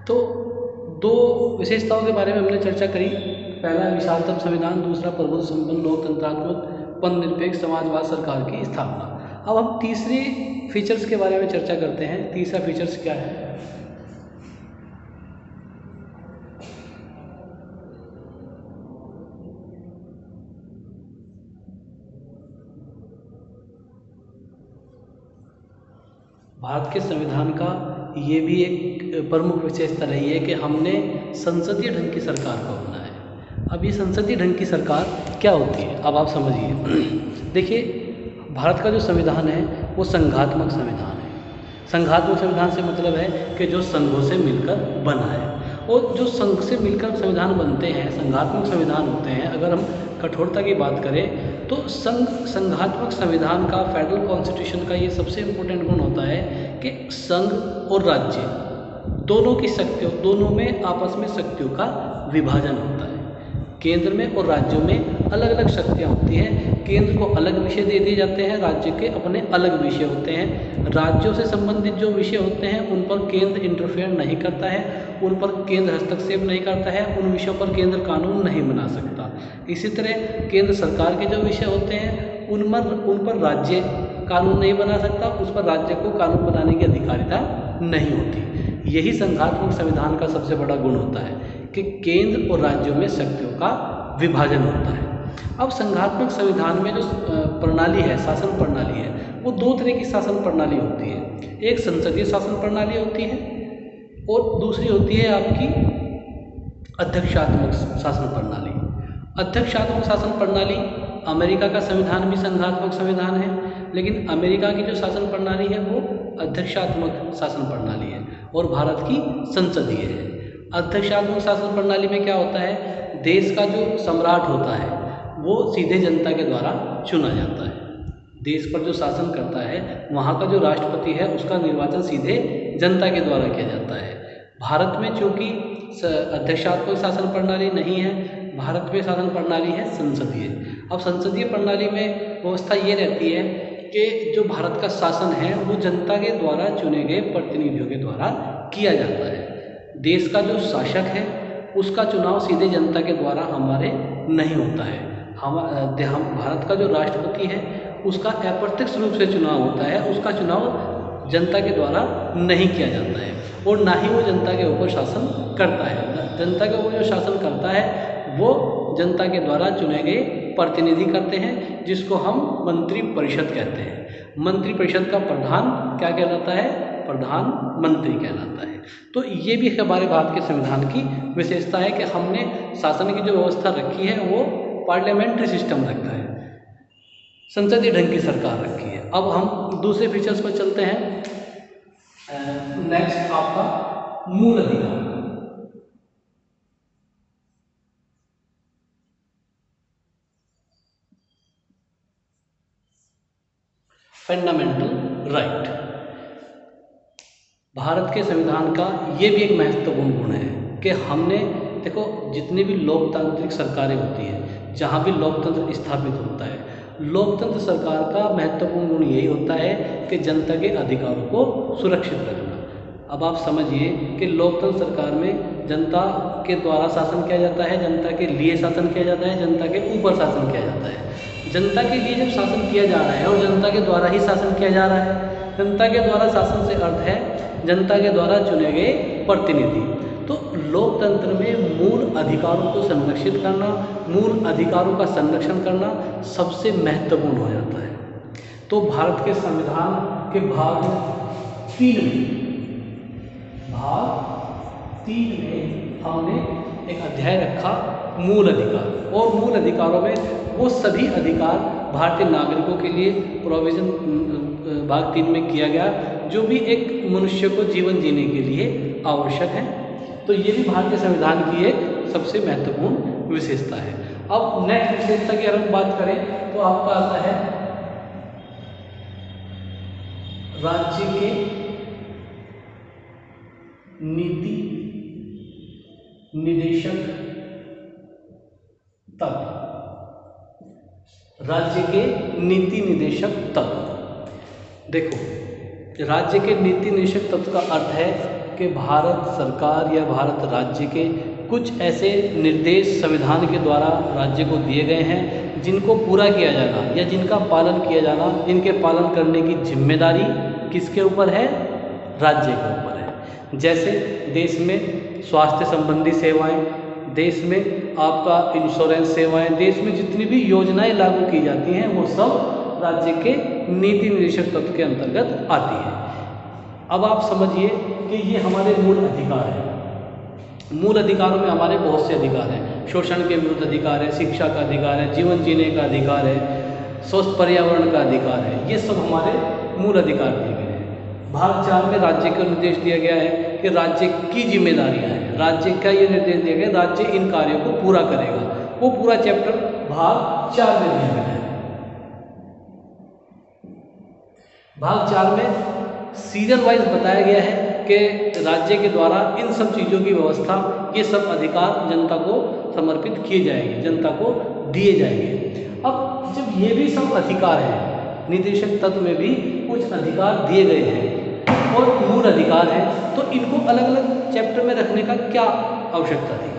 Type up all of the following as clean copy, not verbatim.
तो दो विशेषताओं के बारे में हमने चर्चा करी, पहला विशालतम संविधान, दूसरा प्रभुत्व संपन्न लोकतंत्रात्मक पन-निरपेक्ष समाजवाद सरकार की स्थापना। अब हम तीसरी फीचर्स के बारे में चर्चा करते हैं। तीसरा फीचर्स क्या है? भारत के संविधान का ये भी एक प्रमुख विशेषता रही है कि हमने संसदीय ढंग की सरकार को अपनाया है। अब ये संसदीय ढंग की सरकार क्या होती है, अब आप समझिए। देखिए, भारत का जो संविधान है वो संघात्मक संविधान है। संघात्मक संविधान से मतलब है कि जो संघों से मिलकर बना है, और जो संघ से मिलकर संविधान बनते हैं संघात्मक संविधान होते हैं। अगर हम कठोरता की बात करें तो संघात्मक संविधान का, फेडरल कॉन्स्टिट्यूशन का ये सबसे इम्पोर्टेंट गुण होता है कि संघ और राज्य दोनों की शक्तियों, दोनों में आपस में शक्तियों का विभाजन होता है। केंद्र में और राज्यों में अलग अलग शक्तियाँ होती हैं। केंद्र को अलग विषय दे दिए जाते हैं, राज्य के अपने अलग विषय होते हैं। राज्यों से संबंधित जो विषय होते हैं उन पर केंद्र इंटरफेयर नहीं करता है, उन पर केंद्र हस्तक्षेप नहीं करता है, उन विषयों पर केंद्र कानून नहीं बना सकता। इसी तरह केंद्र सरकार के जो विषय होते हैं उन पर राज्य कानून नहीं बना सकता, उस पर राज्य को कानून बनाने की अधिकारिता नहीं होती। यही संघात्मक संविधान का सबसे बड़ा गुण होता है कि केंद्र और राज्यों में शक्तियों का विभाजन होता है। अब संघात्मक संविधान में जो प्रणाली है, शासन प्रणाली है, वो दो तरह की शासन प्रणाली होती है। एक संसदीय शासन प्रणाली होती है और दूसरी होती है आपकी अध्यक्षात्मक शासन प्रणाली। अध्यक्षात्मक शासन प्रणाली, अमेरिका का संविधान भी संघात्मक संविधान है, लेकिन अमेरिका की जो शासन प्रणाली है वो अध्यक्षात्मक शासन प्रणाली है और भारत की संसदीय है। अध्यक्षात्मक शासन प्रणाली में क्या होता है, देश का जो सम्राट होता है वो सीधे जनता के द्वारा चुना जाता है। देश पर जो शासन करता है वहाँ का जो राष्ट्रपति है उसका निर्वाचन सीधे जनता के द्वारा किया जाता है। भारत में चूँकि अध्यक्षात्मक शासन प्रणाली नहीं है, भारत में शासन प्रणाली है संसदीय। अब संसदीय प्रणाली में व्यवस्था ये रहती है कि जो भारत का शासन है वो जनता के द्वारा चुने गए प्रतिनिधियों के द्वारा किया जाता है। देश का जो शासक है उसका चुनाव सीधे जनता के द्वारा हमारे नहीं होता है। हम भारत का जो राष्ट्रपति है उसका अप्रत्यक्ष रूप से चुनाव होता है, उसका चुनाव जनता के द्वारा नहीं किया जाता है और ना ही वो जनता के ऊपर शासन करता है। जनता के ऊपर जो शासन करता है वो जनता के द्वारा चुने गए प्रतिनिधि करते हैं, जिसको हम मंत्रिपरिषद कहते हैं। मंत्रिपरिषद का प्रधान क्या कहलाता है, प्रधानमंत्री कहलाता है। तो ये भी हमारे भारत के संविधान की विशेषता है कि हमने शासन की जो व्यवस्था रखी है वो पार्लियामेंट्री सिस्टम रखा है, संसदीय ढंग की सरकार रखी है। अब हम दूसरे फीचर्स पर चलते हैं। नेक्स्ट आपका मूल अधिकार। Fundamental right. भारत के संविधान का ये भी एक महत्वपूर्ण गुण है कि हमने, देखो, जितनी भी लोकतांत्रिक सरकारें होती हैं, जहाँ भी लोकतंत्र स्थापित होता है, लोकतंत्र सरकार का महत्वपूर्ण गुण यही होता है कि जनता के अधिकारों को सुरक्षित रखना। अब आप समझिए कि लोकतंत्र सरकार में जनता के द्वारा शासन किया जाता है, जनता के लिए शासन किया जाता है, जनता के ऊपर शासन किया जाता है। जनता के लिए जब शासन किया जा रहा है और जनता के द्वारा ही शासन किया जा रहा है, जनता के द्वारा शासन से अर्थ है जनता के द्वारा चुने गए प्रतिनिधि। तो लोकतंत्र में मूल अधिकारों को संरक्षित करना, मूल अधिकारों का संरक्षण करना सबसे महत्वपूर्ण हो जाता है। तो भारत के संविधान के भाग 3 में हमने एक अध्याय रखा मूल अधिकार, और मूल अधिकारों में वो सभी अधिकार भारतीय नागरिकों के लिए प्रोविज़न भाग 3 में किया गया जो भी एक मनुष्य को जीवन जीने के लिए आवश्यक है। तो ये भी भारतीय संविधान की एक सबसे महत्वपूर्ण विशेषता है। अब नेक्स्ट विशेषता की अगर हम बात करें तो आपका आता है राज्य के नीति निदेशक तत्व। राज्य के नीति निदेशक तत्व, देखो, राज्य के नीति निदेशक तत्व का अर्थ है कि भारत सरकार या भारत राज्य के कुछ ऐसे निर्देश संविधान के द्वारा राज्य को दिए गए हैं जिनको पूरा किया जाना या जिनका पालन किया जाना, इनके पालन करने की जिम्मेदारी किसके ऊपर है? राज्य के ऊपर है। जैसे देश में स्वास्थ्य संबंधी सेवाएं, देश में आपका इंश्योरेंस सेवाएं, देश में जितनी भी योजनाएं लागू की जाती हैं वो सब राज्य के नीति निर्देशक तत्व के अंतर्गत आती है। अब आप समझिए कि ये हमारे मूल अधिकार हैं। मूल अधिकारों में हमारे बहुत से अधिकार हैं। शोषण के विरुद्ध अधिकार है, शिक्षा का अधिकार है, जीवन जीने का अधिकार है, स्वस्थ पर्यावरण का अधिकार है। ये सब हमारे मूल अधिकार दिए गए हैं। भाग 4 में राज्य को निर्देश दिया गया है कि राज्य की जिम्मेदारियां हैं। राज्य का ये निर्देश दिया गया, राज्य इन कार्यों को पूरा करेगा। वो पूरा चैप्टर भाग 4 में दिया गया है। भाग 4 में सीरियल वाइज बताया गया है कि राज्य के द्वारा इन सब चीज़ों की व्यवस्था, ये सब अधिकार जनता को समर्पित किए जाएंगे, जनता को दिए जाएंगे। अब जब ये भी सब अधिकार हैं, निर्देशक तत्व में भी कुछ अधिकार दिए गए हैं और मूल अधिकार हैं, तो इनको अलग अलग चैप्टर में रखने का क्या आवश्यकता थी?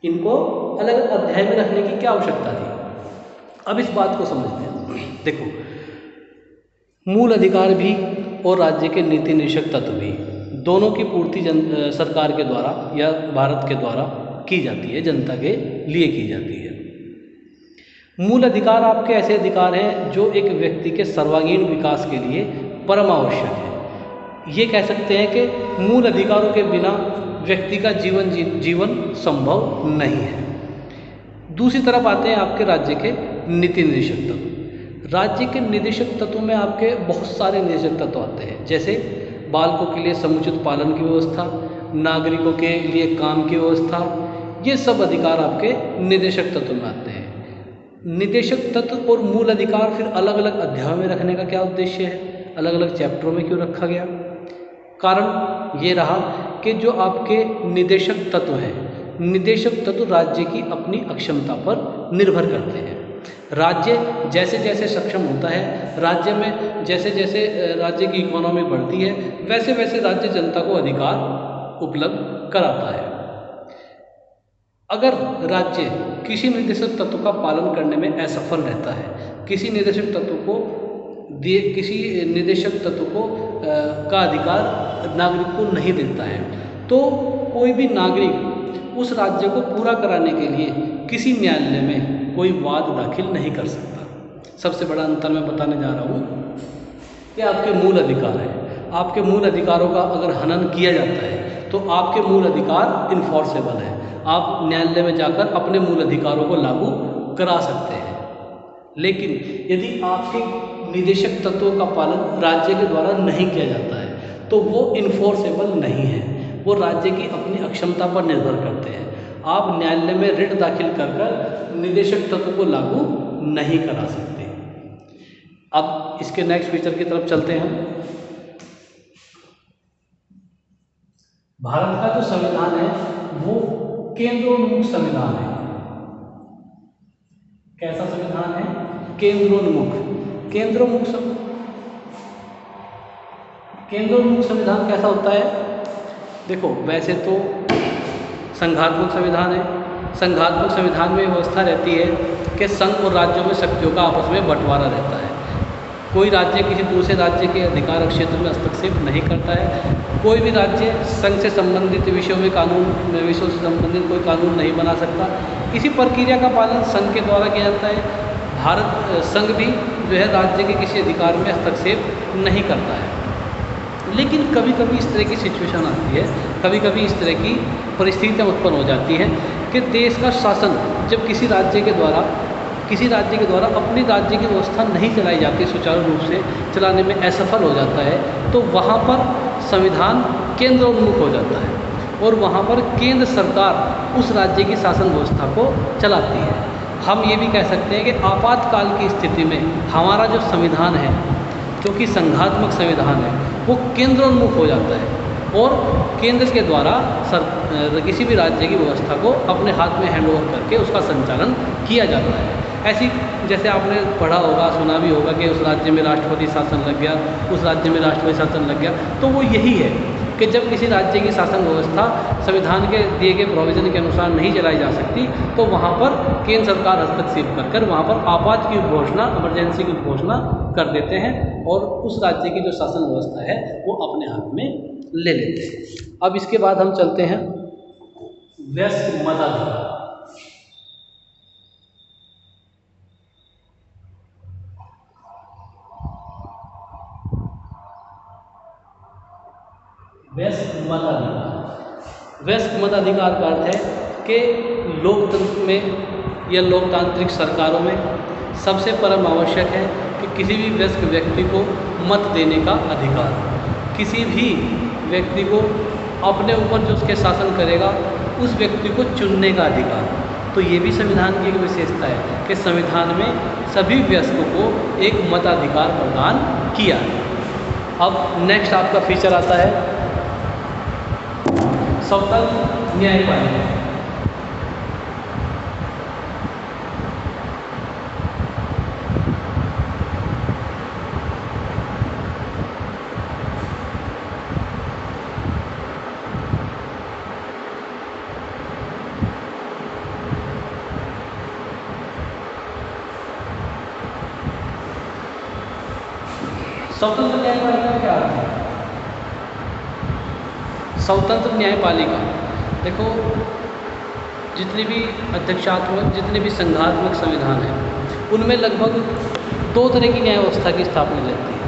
इनको अलग अलग अध्याय में रखने की क्या आवश्यकता थी? अब इस बात को समझते हैं। देखो, मूल अधिकार भी और राज्य के नीति निर्देशक तत्व भी, दोनों की पूर्ति सरकार के द्वारा या भारत के द्वारा की जाती है, जनता के लिए की जाती है। मूल अधिकार आपके ऐसे अधिकार हैं जो एक व्यक्ति के सर्वांगीण विकास के लिए परम आवश्यक है। ये कह सकते हैं कि मूल अधिकारों के बिना व्यक्ति का जीवन संभव नहीं है। दूसरी तरफ आते हैं आपके राज्य के नीति निर्देशक तत्व। राज्य के निर्देशक तत्वों में आपके बहुत सारे निर्देशक तत्व आते हैं, जैसे बालकों के लिए समुचित पालन की व्यवस्था, नागरिकों के लिए काम की व्यवस्था, ये सब अधिकार आपके निर्देशक तत्व में आते हैं। निर्देशक तत्व और मूल अधिकार फिर अलग अलग अध्यायों में रखने का क्या उद्देश्य है? अलग अलग चैप्टरों में क्यों रखा गया? कारण ये रहा कि जो आपके निर्देशक तत्व हैं, निर्देशक तत्व राज्य की अपनी अक्षमता पर निर्भर करते हैं। राज्य जैसे जैसे सक्षम होता है, राज्य में जैसे जैसे राज्य की इकोनॉमी बढ़ती है, वैसे वैसे राज्य जनता को अधिकार उपलब्ध कराता है। अगर राज्य किसी निर्देशक तत्व का पालन करने में असफल रहता है, किसी निर्देशक तत्व को का अधिकार नागरिक को नहीं देता है, तो कोई भी नागरिक उस राज्य को पूरा कराने के लिए किसी न्यायालय में कोई वाद दाखिल नहीं कर सकता। सबसे बड़ा अंतर मैं बताने जा रहा हूँ कि आपके मूल अधिकार हैं। आपके मूल अधिकारों का अगर हनन किया जाता है तो आपके मूल अधिकार इन्फोर्सेबल है। आप न्यायालय में जाकर अपने मूल अधिकारों को लागू करा सकते हैं। लेकिन यदि आपके निर्देशक तत्वों का पालन राज्य के द्वारा नहीं किया जाता है तो वो इन्फोर्सेबल नहीं है, वो राज्य की अपनी अक्षमता पर निर्भर करते हैं। आप न्यायालय में रिट दाखिल कर निर्देशक तत्व को लागू नहीं करा सकते। अब इसके नेक्स्ट फीचर की तरफ चलते हैं। भारत का जो संविधान है वो केंद्रोन्मुख संविधान है। कैसा संविधान है? केंद्रोन्मुख। केंद्रोन्मुख संविधान कैसा होता है? देखो, वैसे तो संघात्मक संविधान है। संघात्मक संविधान में व्यवस्था रहती है कि संघ और राज्यों में शक्तियों का आपस में बंटवारा रहता है। कोई राज्य किसी दूसरे राज्य के अधिकार क्षेत्र में हस्तक्षेप नहीं करता है। कोई भी राज्य संघ से संबंधित विषयों से संबंधित कोई कानून नहीं बना सकता। इसी प्रक्रिया का पालन संघ के द्वारा किया जाता है। संघ भी जो है राज्य के किसी अधिकार में हस्तक्षेप नहीं करता है। लेकिन कभी कभी इस तरह की सिचुएशन आती है, कभी कभी इस तरह की परिस्थितियाँ उत्पन्न हो जाती हैं कि देश का शासन जब किसी राज्य के द्वारा अपनी राज्य की व्यवस्था नहीं चलाई जाती, सुचारू रूप से चलाने में असफल हो जाता है, तो वहाँ पर संविधान केंद्रोन्मुख हो जाता है और वहाँ पर केंद्र सरकार उस राज्य की शासन व्यवस्था को चलाती है। हम ये भी कह सकते हैं कि आपातकाल की स्थिति में हमारा जो संविधान है, जो कि संघात्मक संविधान है, वो केंद्रोन्मुख हो जाता है और केंद्र के द्वारा किसी भी राज्य की व्यवस्था को अपने हाथ में हैंड ओवर करके उसका संचालन किया जाता है। ऐसी जैसे आपने पढ़ा होगा, सुना भी होगा कि उस राज्य में राष्ट्रपति शासन लग गया, उस राज्य में राष्ट्रपति शासन लग गया, तो वो यही है कि जब किसी राज्य की शासन व्यवस्था संविधान के दिए गए प्रोविज़न के अनुसार नहीं चलाई जा सकती तो वहाँ पर केंद्र सरकार हस्तक्षेप कर वहाँ पर आपात की घोषणा, इमरजेंसी की घोषणा कर देते हैं और उस राज्य की जो शासन व्यवस्था है वो अपने हाथ में ले लेते हैं। अब इसके बाद हम चलते हैं वयस्क मताधिकार। वयस्क मताधिकार, वयस्क मताधिकार का अर्थ है कि लोकतंत्र में या लोकतांत्रिक सरकारों में सबसे परम आवश्यक है कि किसी भी वयस्क व्यक्ति को मत देने का अधिकार, किसी भी व्यक्ति को अपने ऊपर जो उसके शासन करेगा उस व्यक्ति को चुनने का अधिकार। तो ये भी संविधान की एक विशेषता है कि संविधान में सभी वयस्कों को एक मताधिकार प्रदान किया है। अब नेक्स्ट आपका फीचर आता है स्वतंत्र न्यायपालिका। स्वतंत्र न्यायपालिका क्या है? स्वतंत्र न्यायपालिका, देखो जितने भी अध्यक्षात्मक, जितने भी संघात्मक संविधान हैं उनमें लगभग दो तरह की न्याय व्यवस्था की स्थापना रहती है।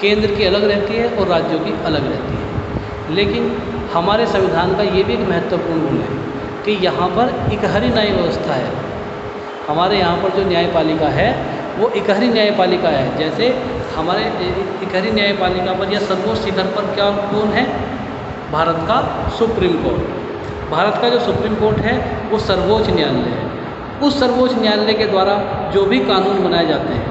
केंद्र की अलग रहती है और राज्यों की अलग रहती है। लेकिन हमारे संविधान का ये भी एक महत्वपूर्ण गुण है कि यहाँ पर इकहरी न्याय व्यवस्था है। हमारे यहाँ पर जो न्यायपालिका है वो इकहरी न्यायपालिका है। जैसे हमारे इकहरी न्यायपालिका पर या सर्वोच्च शिखर पर क्या कौन है? भारत का सुप्रीम कोर्ट। भारत का जो सुप्रीम कोर्ट है वो सर्वोच्च न्यायालय है। उस सर्वोच्च न्यायालय के द्वारा जो भी कानून बनाए जाते हैं,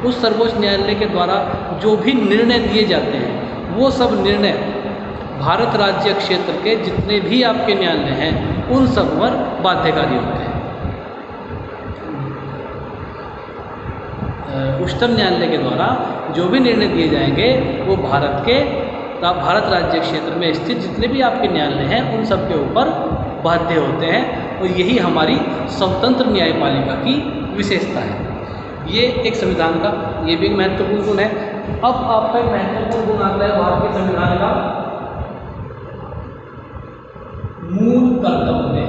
उस सर्वोच्च न्यायालय के द्वारा जो भी निर्णय दिए जाते हैं वो सब निर्णय भारत राज्य क्षेत्र के जितने भी आपके न्यायालय हैं उन सब पर बाध्यकारी होते हैं। उच्चतम न्यायालय के द्वारा जो भी निर्णय दिए जाएंगे वो भारत राज्य क्षेत्र में स्थित जितने भी आपके न्यायालय हैं उन सब के ऊपर बाध्य होते हैं और यही हमारी स्वतंत्र न्यायपालिका की विशेषता है। ये एक संविधान का ये भी एक महत्वपूर्ण गुण है। अब आपका एक महत्वपूर्ण गुण आता है भारतीय संविधान का मूल कर्तव्य।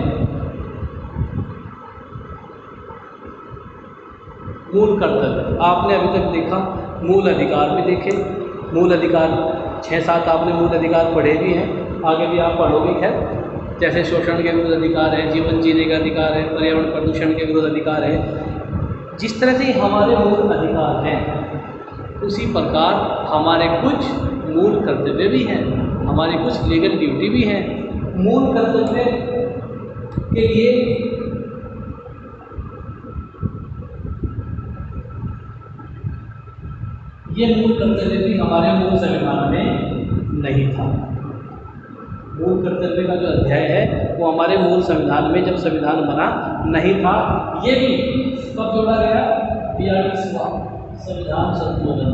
मूल कर्तव्य आपने अभी तक देखा, मूल अधिकार भी देखे। मूल अधिकार 6-7 आपने मूल अधिकार पढ़े भी हैं, आगे भी आप पढ़ोगे। खैर जैसे शोषण के विरुद्ध अधिकार है, जीवन जीने का अधिकार है, पर्यावरण प्रदूषण के विरुद्ध अधिकार है। जिस तरह से हमारे मूल अधिकार हैं उसी प्रकार हमारे कुछ मूल कर्तव्य भी हैं, हमारी कुछ लीगल ड्यूटी भी है। मूल कर्तव्य के लिए ये मूल कर्तव्य भी हमारे मूल संविधान में नहीं था। मूल कर्तव्य का जो अध्याय है वो हमारे मूल संविधान में जब संविधान बना नहीं था। ये भी कब जोड़ा गया? 42वां संविधान संशोधन।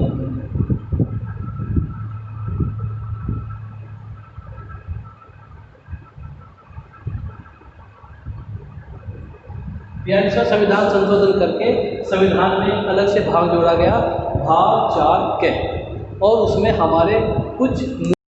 42वां संविधान संशोधन करके संविधान में अलग से भाग जोड़ा गया, भाग 4 के, और उसमें हमारे कुछ